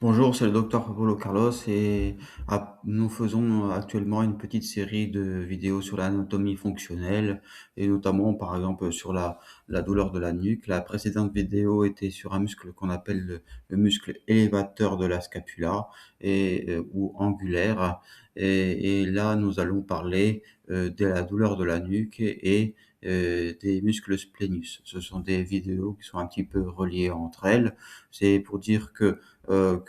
Bonjour, c'est le docteur Pablo Carlos et nous faisons actuellement une petite série de vidéos sur l'anatomie fonctionnelle et notamment par exemple sur la douleur de la nuque. La précédente vidéo était sur un muscle qu'on appelle le muscle élévateur de la scapula ou angulaire et là nous allons parler de la douleur de la nuque et des muscles splénus. Ce sont des vidéos qui sont un petit peu reliées entre elles. C'est pour dire que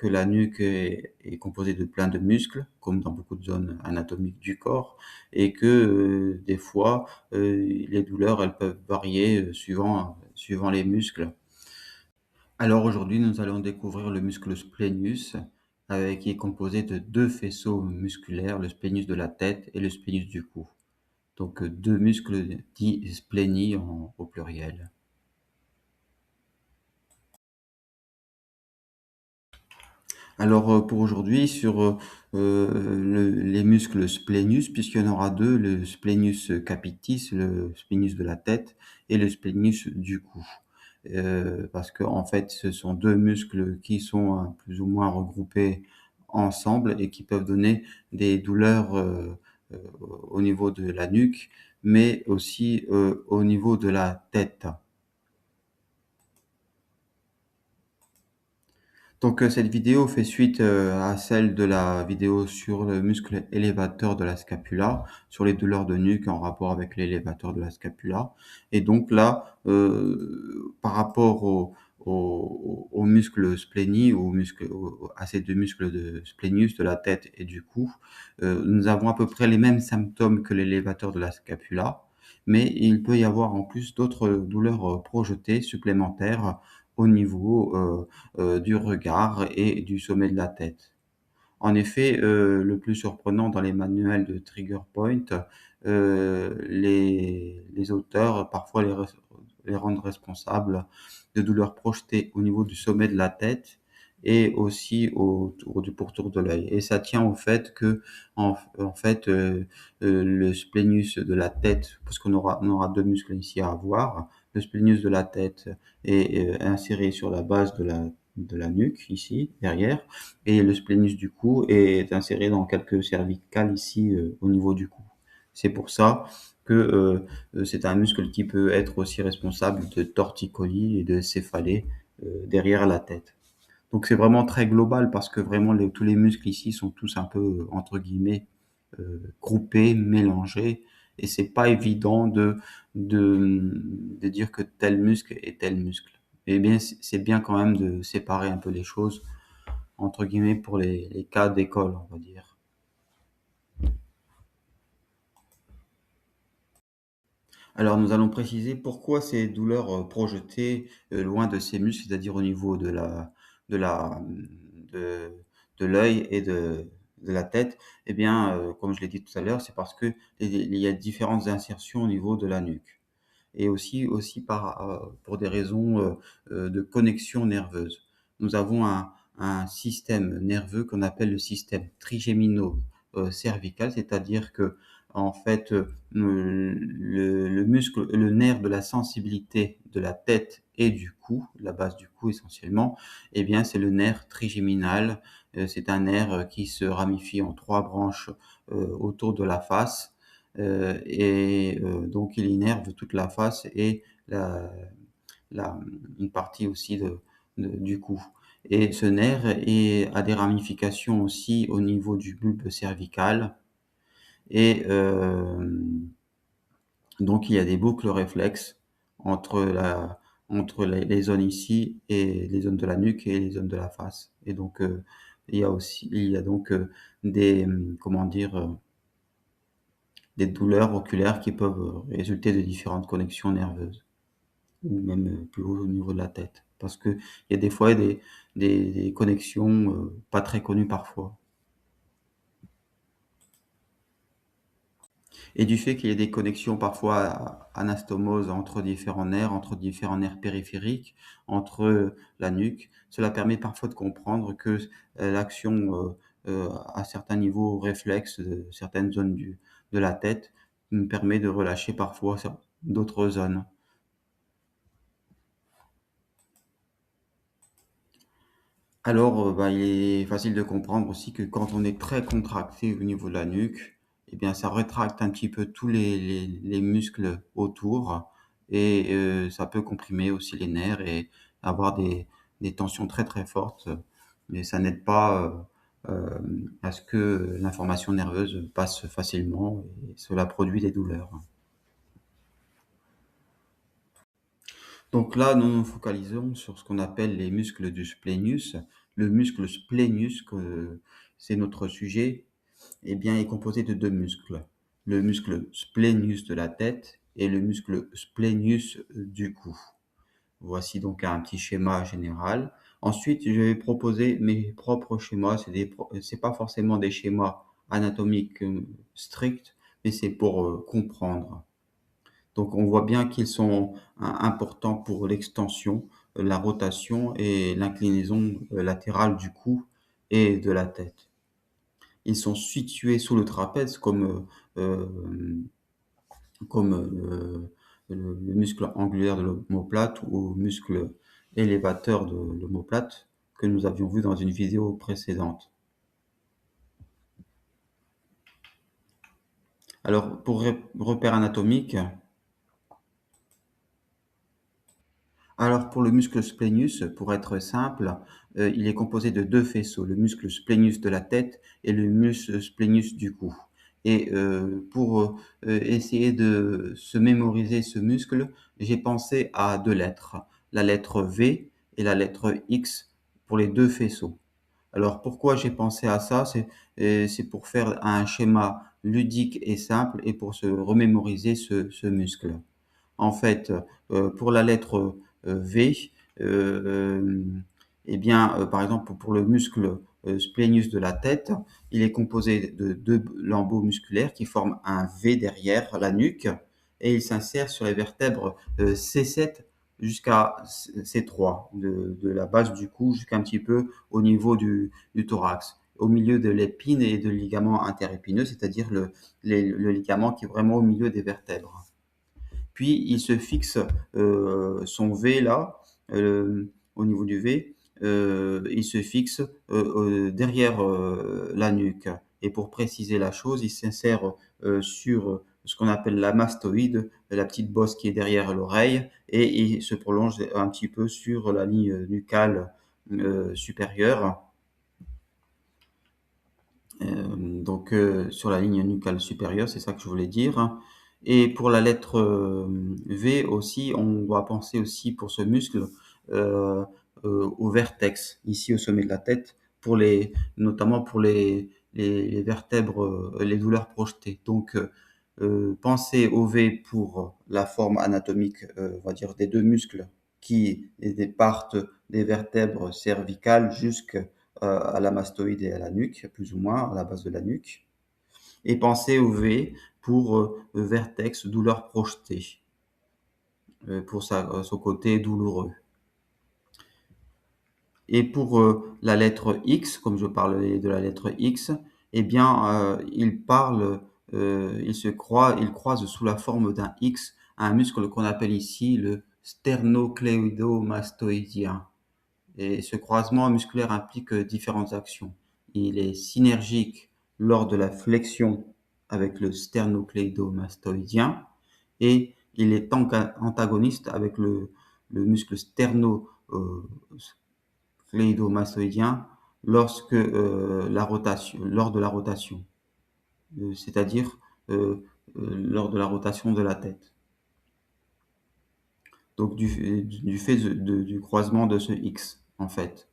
la nuque est composée de plein de muscles, comme dans beaucoup de zones anatomiques du corps, et que des fois, les douleurs, elles peuvent varier suivant les muscles. Alors aujourd'hui, nous allons découvrir le muscle splenius, qui est composé de deux faisceaux musculaires, le splenius de la tête et le splenius du cou. Donc deux muscles dits splenies au pluriel. Alors, pour aujourd'hui sur, les muscles splenius, puisqu'il y en aura 2, le splenius capitis, le splenius de la tête et le splenius du cou. Parce qu'en fait, ce sont 2 muscles qui sont, plus ou moins regroupés ensemble et qui peuvent donner des douleurs, au niveau de la nuque, mais aussi, au niveau de la tête. Donc, cette vidéo fait suite, à celle de la vidéo sur le muscle élévateur de la scapula, sur les douleurs de nuque en rapport avec l'élévateur de la scapula et donc là, par rapport aux muscles splénis, à ces 2 muscles de splenius de la tête et du cou, nous avons à peu près les mêmes symptômes que l'élévateur de la scapula, mais il peut y avoir en plus d'autres douleurs, projetées supplémentaires au niveau, du regard et du sommet de la tête. En effet, le plus surprenant dans les manuels de Trigger Point, les auteurs parfois les rendent responsables de douleurs projetées au niveau du sommet de la tête et aussi autour du pourtour de l'œil et ça tient au fait qu'en fait, le splenius de la tête, parce qu'on aura 2 muscles ici à voir, le splenius de la tête est, inséré sur la base de la nuque ici, derrière, et le splenius du cou est inséré dans quelques cervicales ici, au niveau du cou. C'est pour ça que, c'est un muscle qui peut être aussi responsable de torticolis et de céphalées, derrière la tête. Donc c'est vraiment très global parce que vraiment tous les muscles ici sont tous un peu, entre guillemets, groupés, mélangés et c'est pas évident de dire que tel muscle est tel muscle. Eh bien, c'est bien quand même de séparer un peu les choses entre guillemets pour les cas d'école, on va dire. Alors nous allons préciser pourquoi ces douleurs, projetées, loin de ces muscles, c'est-à-dire au niveau de la, mmh, de de l'œil et de la tête. Eh bien, comme je l'ai dit tout à l'heure, c'est parce que il y a différentes insertions au niveau de la nuque et aussi pour des raisons, de connexion nerveuse. Nous avons un système nerveux qu'on appelle le système trigémino cervical, c'est-à-dire qu'en fait, le muscle, le nerf de la sensibilité de la tête et du cou, la base du cou essentiellement, eh bien, c'est le nerf trigéminal. C'est un nerf, qui se ramifie en 3 branches, autour de la face donc il innerve toute la face et la une partie aussi du cou et ce nerf a des ramifications aussi au niveau du bulbe cervical et donc il y a des boucles réflexes entre les zones ici et les zones de la nuque et les zones de la face et donc il y a donc, comment dire? Des douleurs oculaires qui peuvent, résulter de différentes connexions nerveuses ou même, plus haut au niveau de la tête. Parce qu'il y a des fois des connexions, pas très connues parfois et du fait qu'il y ait des connexions parfois anastomoses entre différents nerfs périphériques, entre, la nuque, cela permet parfois de comprendre que l'action, à certains niveaux réflexes de certaines zones de la tête, nous permet de relâcher parfois d'autres zones. Alors, bah, il est facile de comprendre aussi que quand on est très contracté au niveau de la nuque, eh bien, ça rétracte un petit peu tous les muscles autour et ça peut comprimer aussi les nerfs et avoir des tensions très, très fortes, mais ça n'aide pas, à ce que l'information nerveuse passe facilement et cela produit des douleurs. Donc là, nous nous focalisons sur ce qu'on appelle les muscles du splenius. Le muscle splenius, que c'est notre sujet, eh bien, est composé de 2 muscles. Le muscle splenius de la tête et le muscle splenius du cou. Voici donc un petit schéma général. Ensuite, je vais proposer mes propres schémas. C'est pas forcément des schémas anatomiques stricts, mais c'est pour comprendre. Donc on voit bien qu'ils sont importants pour l'extension, la rotation et l'inclinaison latérale du cou et de la tête. Ils sont situés sous le trapèze comme le muscle angulaire de l'omoplate ou muscle élévateur de l'omoplate que nous avions vu dans une vidéo précédente. Alors pour repère anatomique, alors pour le muscle splenius, pour être simple, il est composé de 2 faisceaux, le muscle splenius de la tête et le muscle splenius du cou. Et pour essayer de se mémoriser ce muscle, j'ai pensé à 2 lettres, la lettre V et la lettre X pour les 2 faisceaux. Alors pourquoi j'ai pensé à ça? C'est pour faire un schéma ludique et simple et pour se remémoriser ce muscle. En fait, pour la lettre, V, eh bien, par exemple, pour le muscle, splenius de la tête, il est composé de 2 lambeaux musculaires qui forment un V derrière la nuque et il s'insère sur les vertèbres, C7 jusqu'à C3, de la base du cou jusqu'un petit peu au niveau du thorax, au milieu de l'épine et de ligament interépineux, c'est-à-dire le ligament qui est vraiment au milieu des vertèbres. Puis il se fixe son V là, au niveau du V, il se fixe derrière la nuque. Et pour préciser la chose, il s'insère sur ce qu'on appelle la mastoïde, la petite bosse qui est derrière l'oreille, et il se prolonge un petit peu sur la ligne nucale supérieure. Donc sur la ligne nucale supérieure, c'est ça que je voulais dire. Et pour la lettre V aussi, on va penser aussi pour ce muscle euh, au vertex, ici au sommet de la tête, notamment pour les vertèbres, les douleurs projetées. Donc pensez au V pour la forme anatomique, on va dire, des 2 muscles qui partent des vertèbres cervicales à la mastoïde et à la nuque, plus ou moins à la base de la nuque. Et pensez au V pour vertex, douleur projetée, pour son côté douloureux. Et pour la lettre X, comme je parlais de la lettre X, eh bien, il croise sous la forme d'un X un muscle qu'on appelle ici le sternocléidomastoïdien. Et ce croisement musculaire implique différentes actions. Il est synergique lors de la flexion avec le sternocléidomastoïdien et il est antagoniste avec le muscle sternocléidomastoïdien lors de la rotation, c'est-à-dire lors de la rotation de la tête. Donc du fait du croisement de ce X, en fait.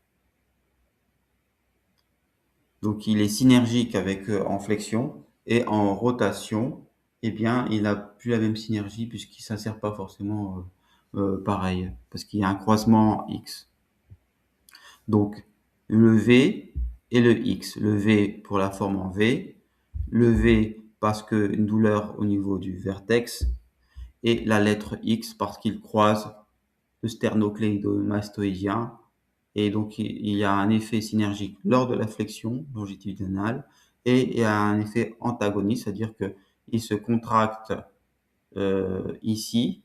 Donc il est synergique avec en flexion et en rotation, eh bien, il n'a plus la même synergie puisqu'il ne s'insère pas forcément pareil, parce qu'il y a un croisement X. Donc le V et le X. Le V pour la forme en V, le V parce qu'une douleur au niveau du vertex, et la lettre X parce qu'il croise le sternocléidomastoïdien et donc il y a un effet synergique lors de la flexion longitudinale et il y a un effet antagoniste, c'est-à-dire qu'il se contracte ici,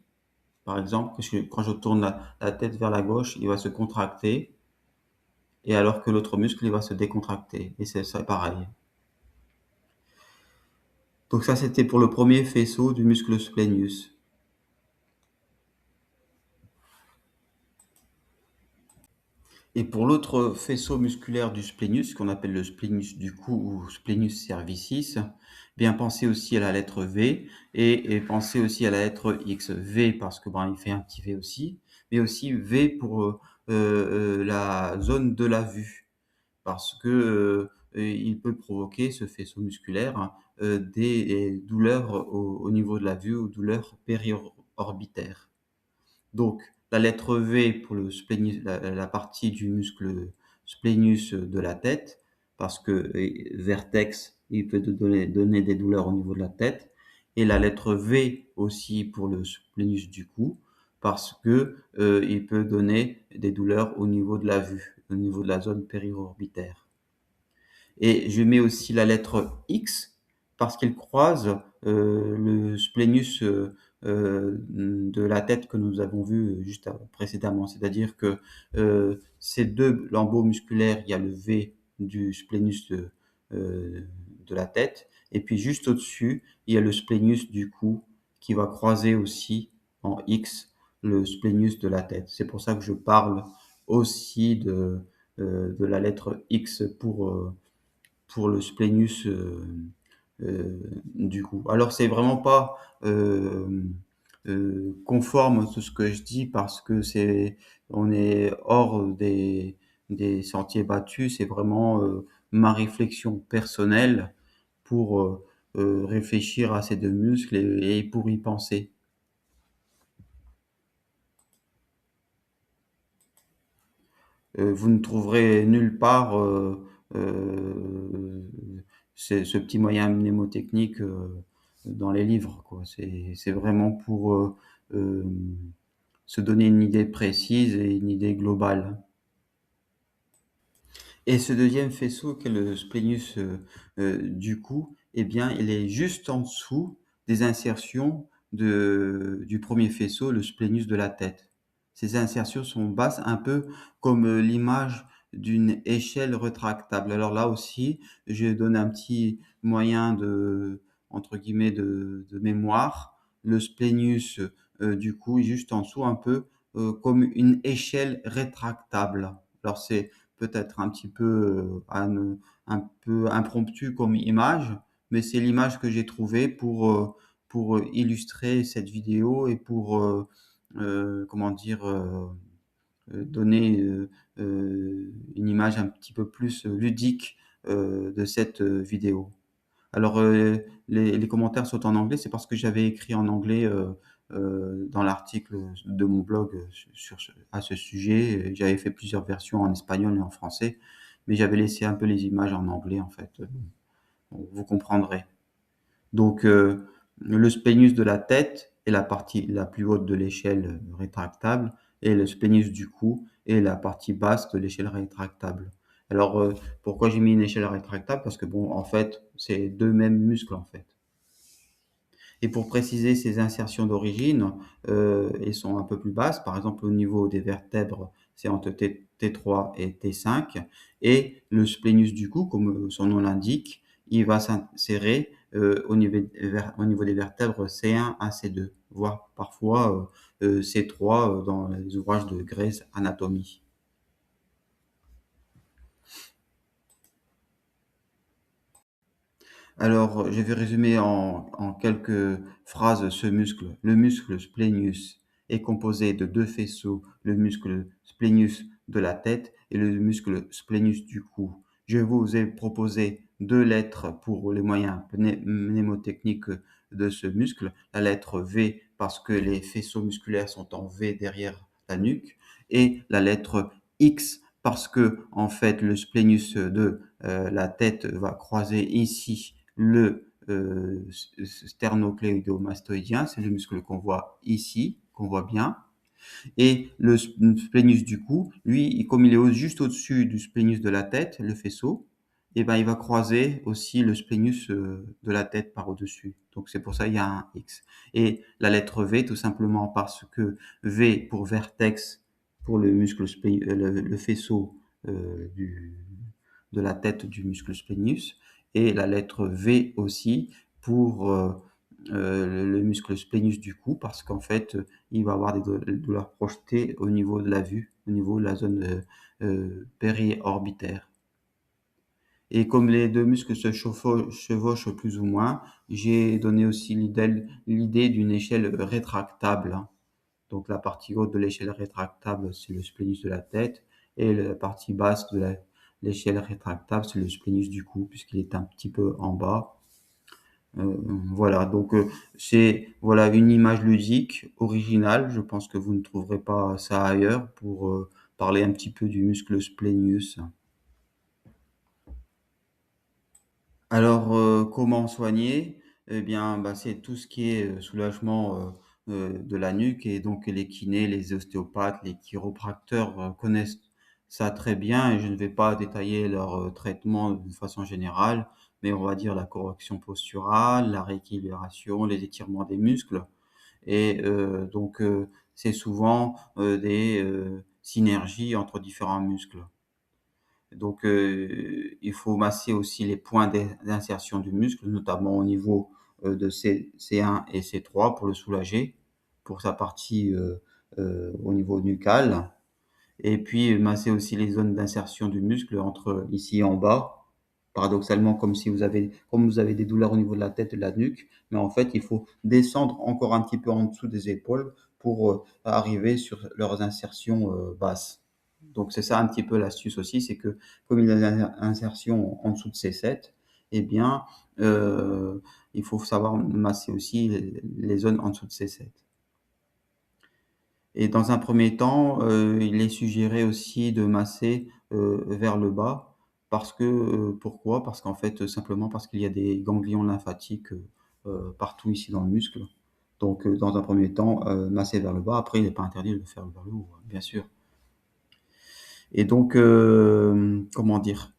par exemple, quand je tourne la tête vers la gauche, il va se contracter et alors que l'autre muscle, il va se décontracter et c'est ça pareil. Donc ça, c'était pour le premier faisceau du muscle splenius. Et pour l'autre faisceau musculaire du splenius, qu'on appelle le splenius du cou ou splenius cervicis, bien pensez aussi à la lettre V et pensez aussi à la lettre X. V parce que ben, il fait un petit V aussi, mais aussi V pour la zone de la vue, parce que il peut provoquer ce faisceau musculaire des douleurs au niveau de la vue ou douleurs périorbitaires. Donc, la lettre V pour le splénus, la partie du muscle splénus de la tête, parce que vertex, il peut donner des douleurs au niveau de la tête. Et la lettre V aussi pour le splénus du cou, parce que il peut donner des douleurs au niveau de la vue, au niveau de la zone périorbitaire. Et je mets aussi la lettre X parce qu'elle croise le splénus de la tête que nous avons vu juste précédemment. C'est-à-dire que ces deux lambeaux musculaires, il y a le V du splénus de la tête, et puis juste au-dessus, il y a le splénus du cou qui va croiser aussi en X le splénus de la tête. C'est pour ça que je parle aussi de la lettre X pour le splénus du cou. Alors c'est vraiment pas conforme à tout ce que je dis parce que on est hors des sentiers battus. C'est vraiment ma réflexion personnelle pour réfléchir à ces deux muscles et pour y penser. Vous ne trouverez nulle part euh, ce petit moyen mnémotechnique dans les livres, quoi. C'est vraiment pour euh, se donner une idée précise et une idée globale. Et ce deuxième faisceau, qui est le splénus du cou, eh bien, il est juste en dessous des insertions du premier faisceau, le splénus de la tête. Ces insertions sont basses, un peu comme l'image d'une échelle rétractable. Alors là aussi, je donne un petit moyen entre guillemets, de mémoire. Le splénus du cou est juste en dessous, un peu comme une échelle rétractable. Alors c'est peut-être un petit peu un peu impromptu comme image, mais c'est l'image que j'ai trouvée pour illustrer cette vidéo et pour comment dire donner une image un petit peu plus ludique de cette vidéo. Alors, les commentaires sont en anglais, c'est parce que j'avais écrit en anglais dans l'article de mon blog à ce sujet. J'avais fait plusieurs versions en espagnol et en français, mais j'avais laissé un peu les images en anglais, en fait. Bon, vous comprendrez. Donc, le splénus de la tête est la partie la plus haute de l'échelle rétractable, et le splénus du cou est la partie basse de l'échelle rétractable. Alors, pourquoi j'ai mis une échelle rétractable? Parce que bon, en fait, c'est deux mêmes muscles, en fait. Et pour préciser ces insertions d'origine, elles sont un peu plus basses. Par exemple, au niveau des vertèbres, c'est entre T3 et T5. Et le splénus du cou, comme son nom l'indique, il va s'insérer au niveau des vertèbres C1 à C2, voire parfois C3 dans les ouvrages de Gray's Anatomy. Alors, je vais résumer en quelques phrases ce muscle. Le muscle splenius est composé de deux faisceaux, le muscle splenius de la tête et le muscle splenius du cou. Je vous ai proposé deux lettres pour les moyens mnémotechniques de ce muscle. La lettre V parce que les faisceaux musculaires sont en V derrière la nuque, et la lettre X parce que en fait le splenius de la tête va croiser ici le sternocléidomastoïdien, c'est le muscle qu'on voit ici, qu'on voit bien. Et le splénus du cou, lui, comme il est juste au-dessus du splénus de la tête, le faisceau, et ben, il va croiser aussi le splénus de la tête par au-dessus. Donc c'est pour ça qu'il y a un X. Et la lettre V, tout simplement parce que V pour vertex, pour le muscle le faisceau du de la tête du muscle splenius, et la lettre V aussi pour, le muscle splenius du cou, parce qu'en fait, il va avoir des douleurs projetées au niveau de la vue, au niveau de la zone, péri-orbitaire. Et comme les 2 muscles se chevauchent plus ou moins, j'ai donné aussi l'idée d'une échelle rétractable, hein. Donc la partie haute de l'échelle rétractable, c'est le splénus de la tête, et la partie basse de l'échelle rétractable, c'est le splénus du cou, puisqu'il est un petit peu en bas. Voilà, donc c'est voilà une image ludique, originale. Je pense que vous ne trouverez pas ça ailleurs pour, parler un petit peu du muscle splenius. Alors, comment soigner? Eh bien, bah, c'est tout ce qui est, soulagement, de la nuque, et donc les kinés, les ostéopathes, les chiropracteurs, connaissent ça très bien, et je ne vais pas détailler leur, traitement de façon générale, mais on va dire la correction posturale, la rééquilibration, les étirements des muscles, et donc c'est souvent, des, synergies entre différents muscles. Donc, il faut masser aussi les points d'insertion du muscle, notamment au niveau, de C1 et C3 pour le soulager, pour sa partie, au niveau nucal, et puis masser aussi les zones d'insertion du muscle entre ici en bas. Paradoxalement, comme vous avez des douleurs au niveau de la tête et de la nuque, mais en fait, il faut descendre encore un petit peu en dessous des épaules pour, arriver sur leurs insertions, basses. Donc c'est ça un petit peu l'astuce aussi, c'est que comme il y a des insertions en dessous de C7, eh bien, il faut savoir masser aussi les zones en dessous de C7. Et dans un premier temps, il est suggéré aussi de masser, vers le bas, parce que, pourquoi? Parce qu'en fait, simplement parce qu'il y a des ganglions lymphatiques, partout ici dans le muscle. Donc, dans un premier temps, masser vers le bas. Après, il n'est pas interdit de le faire vers le haut, hein, bien sûr. Et donc, comment dire?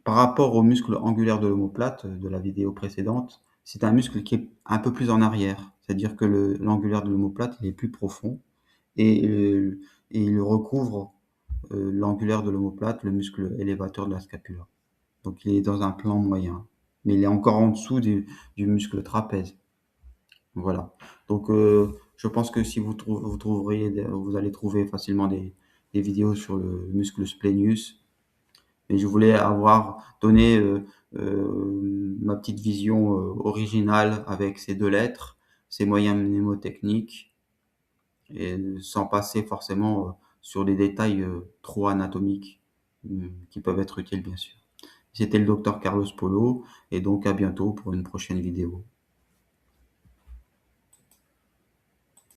Par rapport au muscle angulaire de l'omoplate, de la vidéo précédente, c'est un muscle qui est un peu plus en arrière. C'est-à-dire que l'angulaire de l'omoplate, il est plus profond, et il recouvre, l'angulaire de l'omoplate, le muscle élévateur de la scapula. Donc il est dans un plan moyen, mais il est encore en dessous du muscle trapèze. Voilà. Donc je pense que si vous allez trouver facilement des vidéos sur le muscle splenius, et je voulais avoir donné, ma petite vision, originale avec ces 2 lettres, ces moyens mnémotechniques, et sans passer forcément, sur des détails, trop anatomiques, qui peuvent être utiles bien sûr. C'était le docteur Carlos Polo, et donc à bientôt pour une prochaine vidéo.